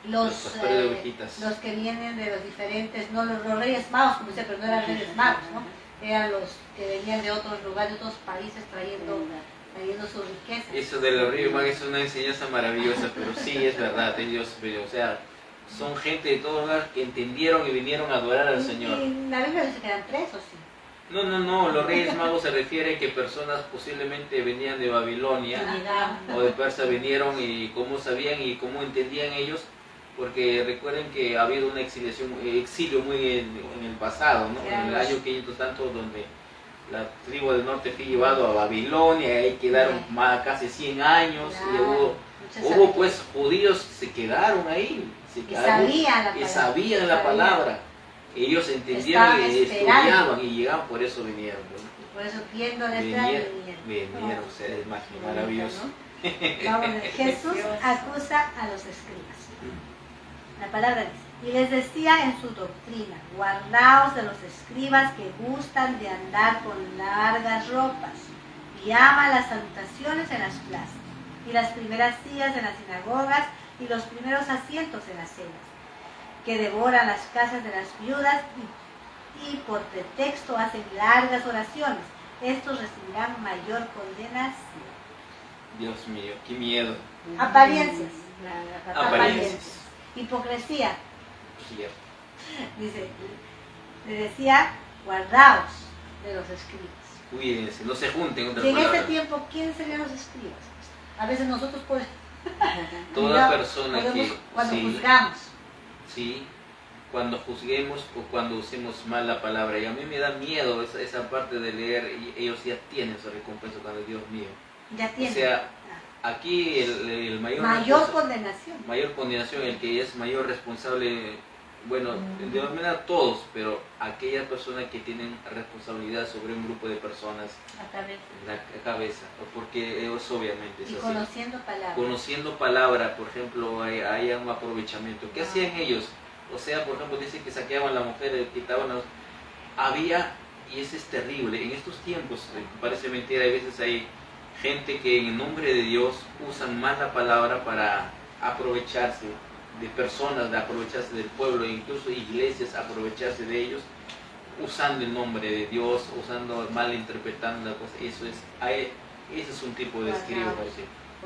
Los pastores de ovejitas. Los que vienen de los diferentes, no los reyes magos, como decía, pero no eran reyes magos, ¿no? Eran los que venían de otros lugares, de otros países, trayendo su riqueza. Eso de los reyes magos es una enseñanza maravillosa, pero sí es verdad, ellos, o sea, son gente de todos lados que entendieron y vinieron a adorar al Señor. Y la Biblia dice que eran 3 o sí. No, los reyes magos se refiere que personas posiblemente venían de Babilonia o de Persia, vinieron y cómo sabían y cómo entendían ellos, porque recuerden que ha habido una exilio muy en el pasado, ¿no? En el año 500 tanto, donde la tribu del norte fue llevado a Babilonia, ahí quedaron casi 100 años, y hubo pues judíos se quedaron ahí, y sabían la palabra. Ellos entendieron y estudiaban y llegaban, por eso vinieron. ¿No? Por eso viendo la vinieron, o sea, es maravilloso. Vamos, Jesús acusa a los escribas. La palabra dice, y les decía en su doctrina, guardaos de los escribas que gustan de andar con largas ropas y aman las salutaciones en las plazas y las primeras sillas en las sinagogas y los primeros asientos en las cenas, que devoran las casas de las viudas y por pretexto hacen largas oraciones. Estos recibirán mayor condenación. Dios mío, qué miedo. Apariencias. Apariencias. Hipocresía. Cierto. Dice, le decía, guardaos de los escribas. Cuídense, no se junten. Y en este tiempo, ¿quiénes serían los escribas? A veces nosotros podemos... Toda persona que... Cuando juzgamos. Sí, cuando juzguemos o cuando usemos mal la palabra. Y a mí me da miedo esa parte de leer, y ellos ya tienen su recompensa cuando Dios mío. Ya tienen. O sea, aquí el mayor condenación. Mayor condenación, el que es mayor responsable, bueno, de manera todos, pero aquellas personas que tienen responsabilidad sobre un grupo de personas. La cabeza, porque es obviamente es y así. Conociendo palabra, por ejemplo, hay un aprovechamiento. ¿Qué hacían ellos? O sea, por ejemplo, dicen que saqueaban a la mujer, quitaban los... Había, y eso es terrible, en estos tiempos, parece mentira, hay veces hay gente que en nombre de Dios usan mal la palabra para aprovecharse de personas, de aprovecharse del pueblo, incluso iglesias aprovecharse de ellos. usando el nombre de Dios, malinterpretando la cosa. Ese es un tipo de escribo.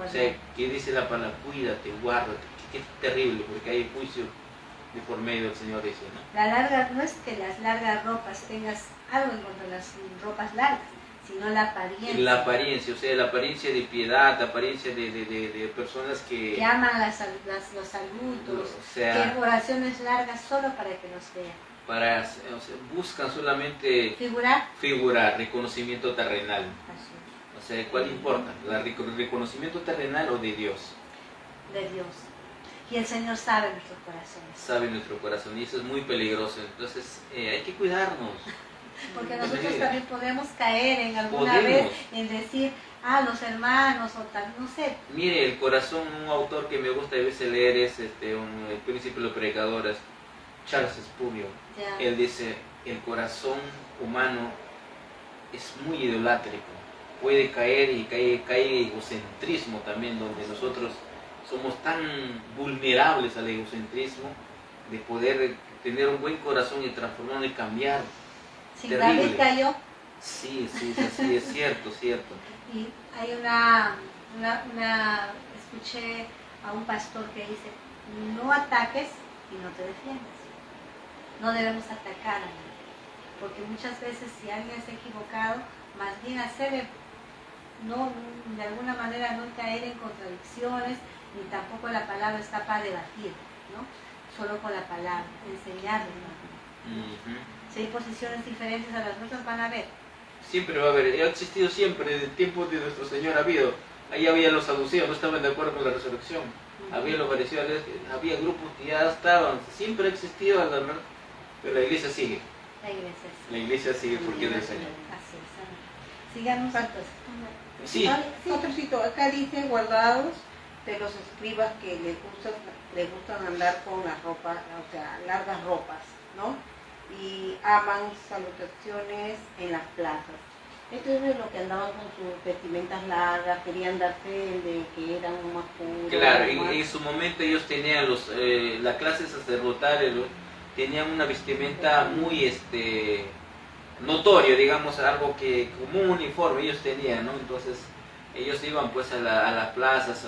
O sea, que dice la palabra, cuídate, guárdate. Qué terrible, porque hay juicio de por medio del Señor, dice, ¿no? La larga, no es que las largas ropas tengas algo en contra de las ropas largas, sino la apariencia. La apariencia, o sea, la apariencia de piedad, la apariencia de personas que aman los adultos, o sea, que oraciones largas solo para que nos vean. O sea, buscan solamente figurar, reconocimiento terrenal. O sea, ¿cuál importa? ¿El reconocimiento terrenal o de Dios? De Dios. Y el Señor sabe nuestros corazones. Sabe nuestro corazón y eso es muy peligroso. Entonces hay que cuidarnos. Porque nosotros también podemos caer en alguna vez en decir, los hermanos o tal, no sé. Mire, el corazón, un autor que me gusta a veces leer es el príncipe de los predicadores, Charles Spurgeon. Ya. Él dice, el corazón humano es muy idolátrico. Puede caer y cae egocentrismo también, donde nosotros somos tan vulnerables al egocentrismo de poder tener un buen corazón y transformarlo y cambiar. Si David cayó. Sí, así es cierto. Y hay escuché a un pastor que dice, no ataques y no te defiendas. No debemos atacar a nadie. Porque muchas veces si alguien se ha equivocado, más bien hacerle, no, de alguna manera no caer en contradicciones, ni tampoco la palabra está para debatir, ¿no? Solo con la palabra, enseñarle, ¿no? Si hay posiciones diferentes a las nuestras, van a haber. Siempre va a haber, ha existido siempre, desde el tiempo de nuestro Señor ha habido. Ahí había los saduceos, no estaban de acuerdo con la resurrección. Había lo parecido, había grupos que ya estaban, siempre ha existido, pero la iglesia sigue. La iglesia sigue porque es del Señor. Así es. Sigamos entonces. Sí. Patrocito, acá dice guardados de los escribas que les gustan andar con las ropas, o sea, largas ropas, ¿no? Y aman salutaciones en las plazas. Esto es de lo que andaban con sus vestimentas largas, querían darse de que eran más puros. Claro, en su momento ellos tenían la clase sacerdotal, tenían una vestimenta muy notorio, digamos, algo que como un uniforme ellos tenían, ¿no? Entonces ellos iban pues a las plazas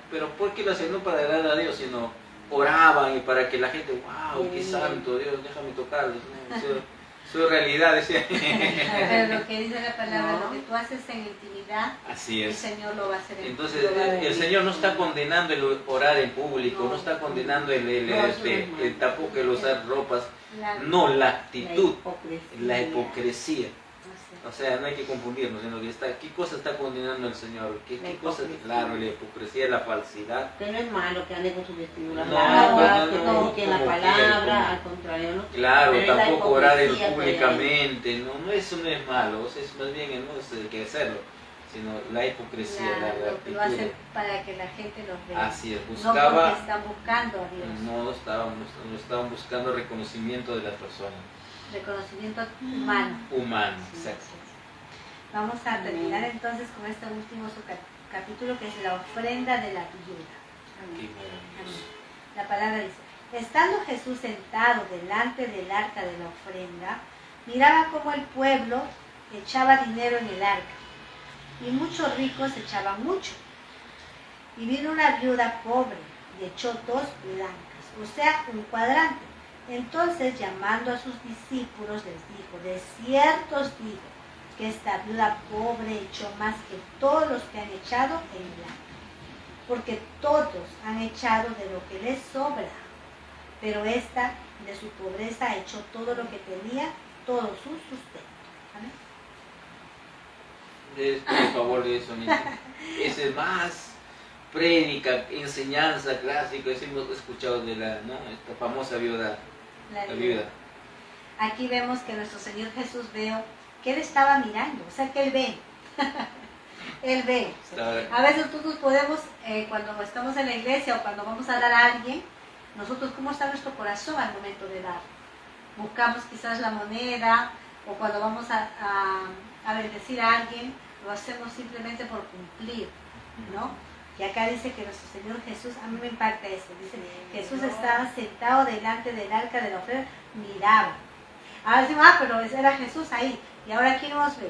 pero ¿por qué lo hacían? No para agradar a Dios, sino oraban y para que la gente, wow, qué santo Dios, déjame tocarlos, ¿no? Su realidad, decía. Pero lo que dice la palabra, lo que tú haces en intimidad, así es. El Señor lo va a hacer en Entonces el Señor no está condenando el orar en público, no está condenando el tampoco el usar ropas, no, la actitud, la hipocresía. O sea, no hay que confundirnos, sino que ¿qué cosa está condenando el Señor? ¿Qué cosa? Claro, la hipocresía, la falsidad. Que no es malo que ande con sus vestiduras No, largas, que no, predique la palabra, al contrario, ¿no? Claro, pero tampoco orar públicamente, eso no es malo, o sea, es más bien no es el que hacerlo, sino la hipocresía, la actitud. Lo hacen para que la gente los vea. Así es, no porque están buscando a Dios. No estaban buscando reconocimiento de las personas. Reconocimiento humano. Exacto. Vamos a terminar entonces con este último capítulo que es la ofrenda de la viuda. Amén. La palabra dice, estando Jesús sentado delante del arca de la ofrenda, miraba cómo el pueblo echaba dinero en el arca, y muchos ricos echaban mucho. Y vino una viuda pobre y echó 2 blancas, o sea, un cuadrante. Entonces, llamando a sus discípulos, les dijo, de cierto os digo, que esta viuda pobre echó más que todos los que han echado en blanco, porque todos han echado de lo que les sobra, pero esta de su pobreza echó todo lo que tenía, todo su sustento. ¿Amén? Por favor de eso, ese es más prédica, enseñanza clásica, hemos escuchado de esta famosa viuda. La viuda. Aquí vemos que nuestro Señor Jesús veo que Él estaba mirando, o sea que Él ve. Él ve. A veces nosotros podemos, cuando estamos en la iglesia o cuando vamos a dar a alguien, nosotros, ¿cómo está nuestro corazón al momento de dar? Buscamos quizás la moneda, o cuando vamos a bendecir a alguien, lo hacemos simplemente por cumplir, ¿no? Y acá dice que nuestro Señor Jesús, a mí me impacta esto, dice, Jesús estaba sentado delante del arca de la ofrenda, miraba. Ahora decimos, pero ese era Jesús ahí. ¿Y ahora quién nos ve?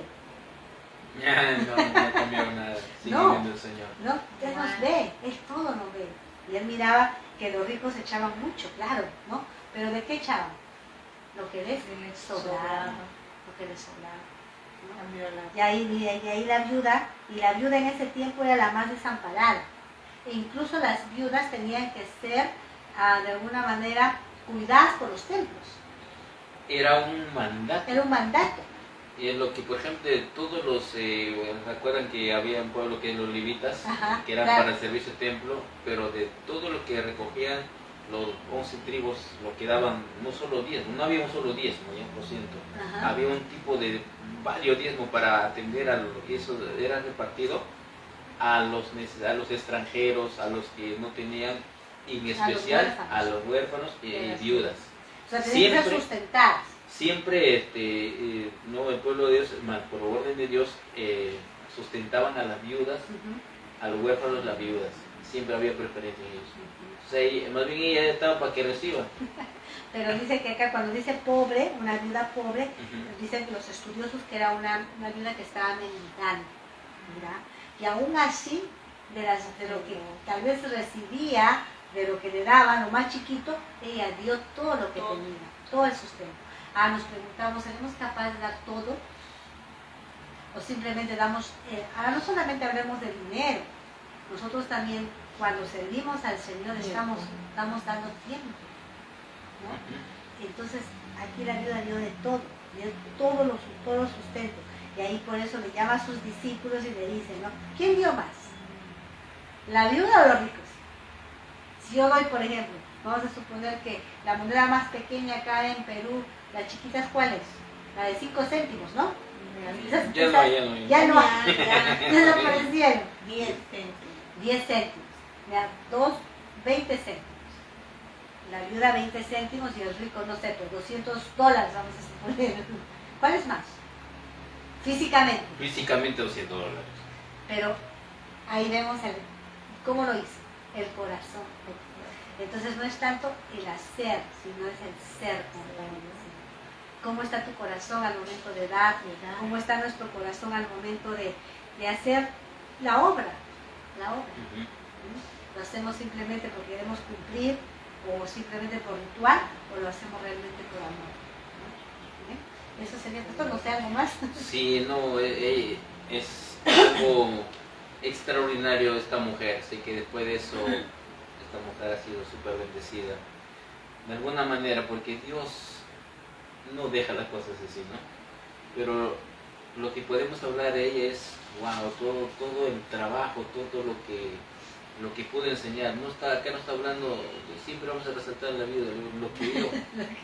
No cambió nada. Sigue No. viendo el Señor. No, Él nos ve, Él todo nos ve. Y Él miraba que los ricos echaban mucho, claro, ¿no? Pero ¿de qué echaban? Lo que les sobraba. Lo que les sobraba. ¿No? Y ahí la viuda en ese tiempo era la más desamparada. E incluso las viudas tenían que ser, de alguna manera, cuidadas por los templos. Era un mandato. Era un mandato. Y es lo que, por ejemplo, de todos los, ¿se acuerdan que había un pueblo que eran los levitas? Ajá, Que eran claro. para el servicio del templo, pero de todo lo que recogían los 11 tribus, lo que daban, no solo 10, no había un solo diezmo, ya por ciento. Ajá. Había un tipo de varios diezmos para atender a lo que eso era repartido a los extranjeros, a los que no tenían, y en especial a los huérfanos y viudas. O sea, tenían que ser sustentadas. Siempre no, el pueblo de Dios, por orden de Dios, sustentaban a las viudas, a los huérfanos, las viudas. Siempre había preferencia en ellos. O sea, más bien ella estaba para que reciba. Pero dice que acá cuando dice pobre, una viuda pobre, dicen los estudiosos que era una viuda que estaba mendigando, ¿verdad? Y aún así, de lo que tal vez recibía, de lo que le daban, lo más chiquito, ella dio todo lo que tenía, todo el sustento. Nos preguntamos, ¿seremos capaces de dar todo? O simplemente damos, ahora no solamente hablemos de dinero, nosotros también cuando servimos al Señor estamos dando tiempo, ¿no? Entonces aquí la viuda dio de todo todo sustento. Y ahí por eso le llama a sus discípulos y le dice, ¿no? ¿Quién dio más? ¿La viuda o los ricos? Si yo doy, por ejemplo, vamos a suponer que la moneda más pequeña acá en Perú, la chiquita, ¿cuál es? La de 5 céntimos, ¿no? Ya desaparecieron. 10 céntimos. 10 céntimos. Mira, 20 céntimos. La viuda 20 céntimos y el rico, no sé, pues $200, vamos a suponer. ¿Cuál es más? Físicamente. Físicamente $200. Pero ahí vemos cómo lo hizo, el corazón. Entonces no es tanto el hacer, sino es el ser con Dios. ¿Cómo está tu corazón al momento de dar? ¿Cómo está nuestro corazón al momento de hacer la obra? ¿Lo hacemos simplemente porque queremos cumplir o simplemente por ritual o lo hacemos realmente por amor? ¿no? Eso sería, esto no sé, algo más. Sí, no, es algo extraordinario esta mujer, sé que después de eso esta mujer ha sido súper bendecida de alguna manera porque Dios no deja las cosas así, ¿no? Pero lo que podemos hablar de ella es, wow, todo el trabajo, todo lo que pudo enseñar. Acá no está hablando, siempre vamos a resaltar la vida, lo que dio,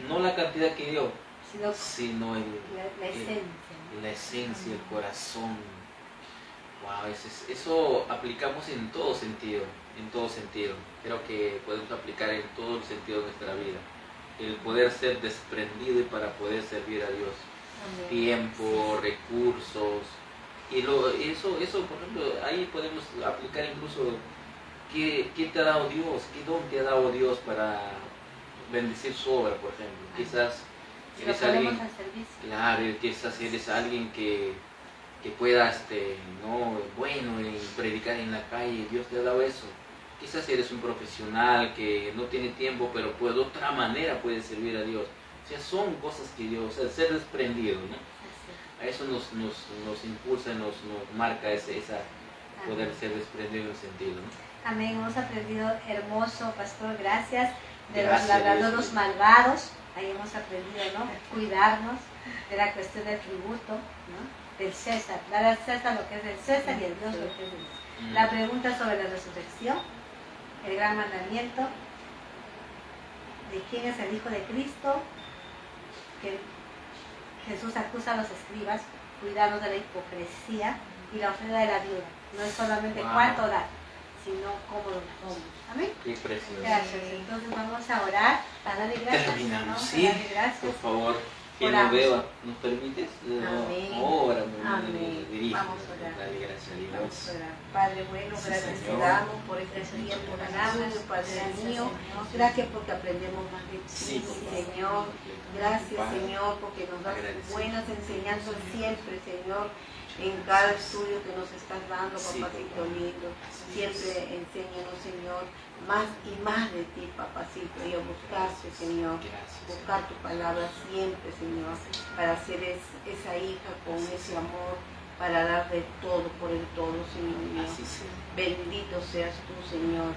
no la cantidad que dio, sino la esencia, el corazón. Wow, eso aplicamos en todo sentido, Creo que podemos aplicar en todo el sentido de nuestra vida. El poder ser desprendido y para poder servir a Dios. Amén. Tiempo, recursos. Y eso, por ejemplo, ahí podemos aplicar incluso qué te ha dado Dios, qué don te ha dado Dios para bendecir su obra, por ejemplo. Quizás eres alguien, claro, quizás eres alguien que pueda, predicar en la calle, Dios te ha dado eso. Quizás eres un profesional que no tiene tiempo, pero de otra manera puede servir a Dios. O sea, son cosas que Dios, o sea, ser desprendido, ¿no? A eso nos impulsa, nos marca esa poder ser desprendido en el sentido, ¿no? Amén, hemos aprendido hermoso, pastor, gracias, de los labradores malvados, ahí hemos aprendido, ¿no? Cuidarnos de la cuestión del tributo, ¿no? Del César, dar al César lo que es del César y al Dios lo que es de Dios. La pregunta sobre la resurrección, el gran mandamiento, de quién es el Hijo de Cristo, que Jesús acusa a los escribas, cuidarnos de la hipocresía y la ofrenda de la viuda. No es solamente cuánto dar, sino cómo lo damos. Amén. Qué precioso. Gracias. Entonces vamos a orar, a darle gracias. Terminamos, Vamos sí, a darle gracias. por favor. Que Oramos. nos vea, ¿nos permites? Amén. Ahora, Amén. dirige. Vamos a orar. Dale gracias a Vamos Dios. a orar. Padre bueno, Sí, gracias te Señor. damos por este tiempo ganado, Padre Gracias, mío. Señor. Gracias porque aprendemos más de ti, Sí, Señor. Gracias, Padre. Señor, porque nos das Agradecido. buenas enseñanzas siempre, Señor, en cada estudio que nos estás dando, Sí, papacito papá. lindo. Siempre enséñanos, Señor, más y más de ti, papacito, y a buscarte, Señor. Gracias. Buscar tu palabra siempre, Señor, para ser esa hija con ese amor, para dar de todo por el todo, Señor mío. Así sea. Bendito seas tú, Señor.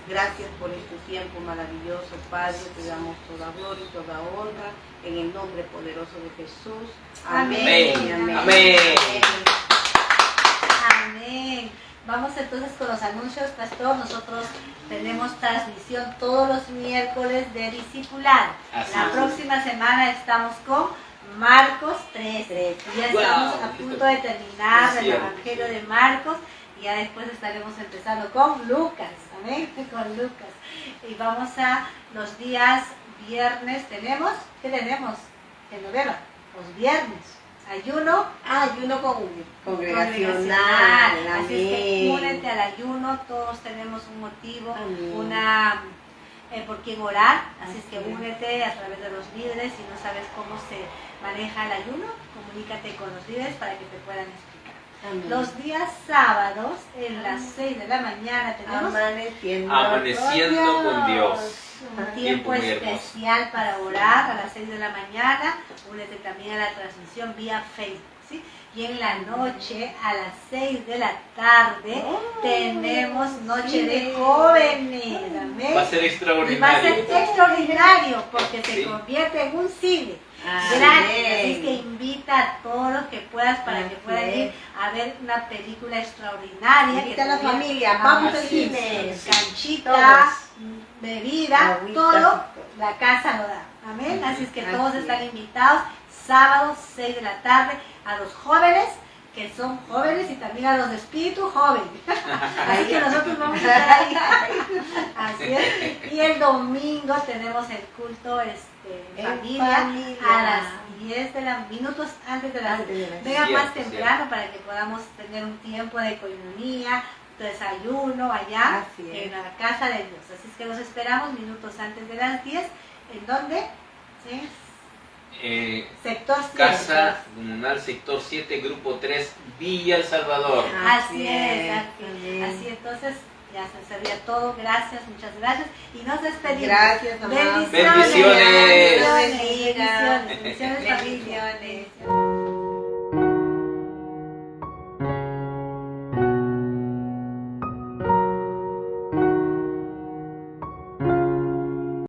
Gracias por este tiempo maravilloso, Padre. Te damos toda gloria y toda honra en el nombre poderoso de Jesús. Amén. Amén. Amén. Amén. Vamos entonces con los anuncios, pastor. Nosotros tenemos transmisión todos los miércoles de discipulado. Así La es. próxima semana estamos con Marcos 13. Ya estamos Wow. a punto de terminar Es el cierto, Evangelio sí. de Marcos y ya después estaremos empezando con Lucas. Amén. Con Lucas. Y vamos a los días viernes. ¿Qué tenemos? En novela. Los viernes. Ayuno Ayuno congregacional. congregacional. Así es que Amén. únete al ayuno, todos tenemos un motivo, Amén. por quien orar, así es que Así es. únete a través de los líderes. Si no sabes cómo se maneja el ayuno, comunícate con los líderes para que te puedan explicar. Amén. Los días sábados, en las 6 de la mañana, tenemos Amaneciendo con Dios. un Tiempo tiempo muy hermoso. especial para orar a las 6 de la mañana. Únete también a la transmisión vía Facebook, ¿sí? Y en la noche, a las 6 de la tarde, tenemos Noche de Jóvenes. Amén. Va a ser Y va a extraordinario. ser extraordinario porque se Sí. convierte en un cine. Amén. Gratis, así que invita a todos los que puedas para que Así puedan es. ir a ver una película extraordinaria. Invita a la también- familia, vamos al Así es. cine. Canchita, Todos. bebida, Agüita. todo, la casa lo da. Amén. Así es que Así todos es. están invitados sábado 6 de la tarde a los jóvenes que son jóvenes y también a los de espíritu joven. Así que nosotros vamos a estar ahí. Así es. Y el domingo tenemos el culto en En familia familia. a las 10 de la minutos antes de las Antes de las venga más Cierto, temprano para que podamos tener un tiempo de coinonía, desayuno allá Así es. en la casa de Dios. Así es que los esperamos minutos antes de las 10. ¿En dónde? En sector 7. Casa Comunal Sector 7, Grupo 3, Villa El Salvador. Así es, Amén. así entonces ya se sabía todo. Gracias, muchas gracias. Y nos despedimos. Gracias, amado. Bendiciones. Bendiciones. Bendiciones. Bendiciones.